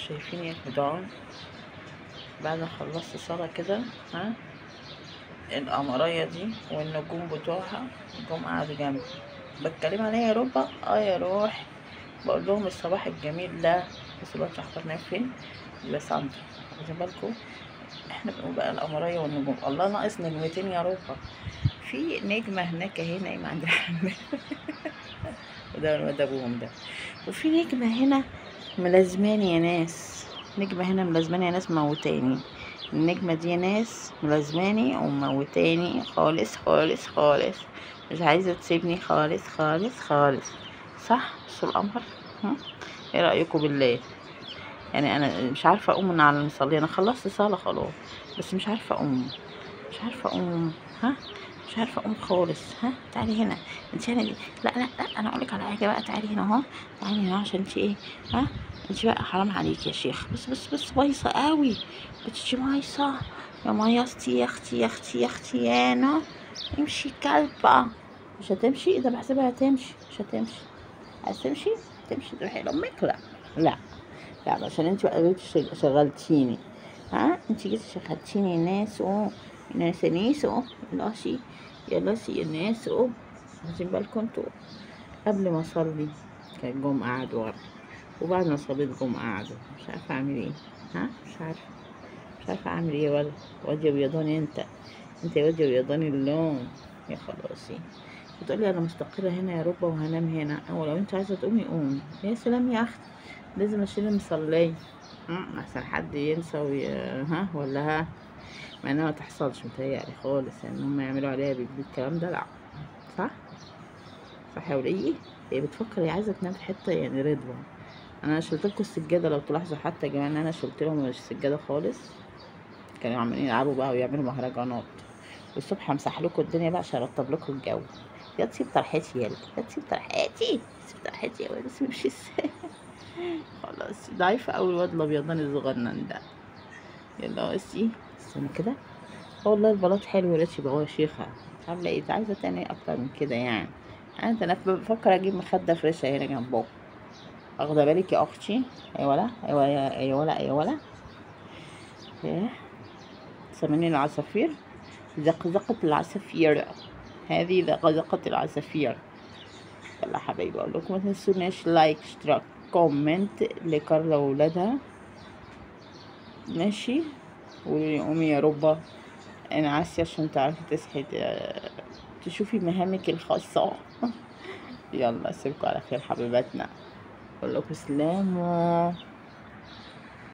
شايفين يا جدعان بعد ما خلصت صلاة كده، ها، القمرية دي والنجوم بتوعها جم قعدوا جنبي بتكلم عليها يا ربا. يا روح، بقول لهم الصباح الجميل ده. بس دلوقتي احضرنا فين؟ بس عنده، واخدين بالكم؟ احنا بنقول بقى القمرية والنجوم، الله ناقص نجمتين يا ربا. في نجمة هناك اهي نايمة عند الحمام وده الواد ابوهم ده. وفي نجمة هنا ملازماني يا ناس، نجمة هنا ملازماني يا ناس، موتاني النجمة دي يا ناس، ملازماني وموتاني خالص خالص خالص، مش عايزة تسيبني خالص خالص خالص. صح؟ بصوا القمر. ايه رأيكم بالله؟ يعني انا مش عارفة اقوم من على المصلي، انا خلصت صلاة خلاص بس مش عارفة اقوم، مش عارفة اقوم. ها، مش عارفة اقوم خالص. ها، تعالي هنا انت هنا دي. لا لا لا، انا اقولك على حاجة بقى، تعالي هنا اهو، تعالي هنا عشان انت ايه، ها، انت بقى حرام عليك يا شيخ. بس بايظة قوي، بتجي بايظة يا مياستي يا اختي يا اختي يا اختي يانا. امشي كلبة. مش هتمشي؟ اذا بحسبها هتمشي. مش هتمشي؟ عايز تمشي؟ تمشي تروحي لامك؟ لا لا لا، عشان انت بقى جيتي شغلتيني. ها، انت جيتي شغلتيني الناس الناس يلاشي يلاشي الناس واخدين بالكم انتوا؟ قبل ما اصلي كان جم قعدوا ورا، وبعد ما صليت جم قعدوا. مش عارفه اعمل ايه. ها، مش عارفه اعمل ايه. واد يا بيضاني انت يا واد يا بيضاني اللون يا خلاصي. بتقولي انا مستقره هنا يا ربا وهنام هنا، او لو انت عايزه تقومي قومي. يا سلام يا اختي، لازم اشيل المصلية احسن حد ينسى ها ولا ها. مع انها ما تحصلش متهيألي خالص، يعني هم يعملوا عليها بالكلام ده، لا. صح؟ صح يا ولية؟ هي بتفكر هي عايزة تنام في حتة يعني رضوى. انا شلتلكوا السجادة لو تلاحظوا حتى يا جماعة ان انا شلت لهم السجادة خالص. كانوا عمالين يلعبوا بقى ويعملوا مهرجانات، والصبح همسح لكم الدنيا بقى عشان ارتب لكم الجو. يا تسيب طرحتي يلا، يا تسيب طرحتي، سيب طرحتي يا ولد، بس مش ازاي. خلاص ضعيفة اوي الواد الابيضاني الصغنن ده. يلا بصي استنى كده. والله البلاط حلو، ريتش بقى يا شيخة. عاملة ايه؟ عايزة تاني اكتر من كده يعني؟ انا بفكر اجيب مخدة فريشة هنا جنبه. واخدة بالك يا اختي؟ اي ولا اي ولا اي ولا اي ولا ايه؟ سامعين العصافير؟ زقزقة العصافير، هذه زقزقة العصافير. يلا حبايبي، اقول لكم ما تنسوناش لايك اشتراك كومنت لكارلا وولادها. ماشي؟ قولي قومي يا ربا انعسي عشان تعرفي تصحي تشوفي مهامك الخاصة. يلا اسيبكم على خير حبيباتنا، اقول لكم سلام.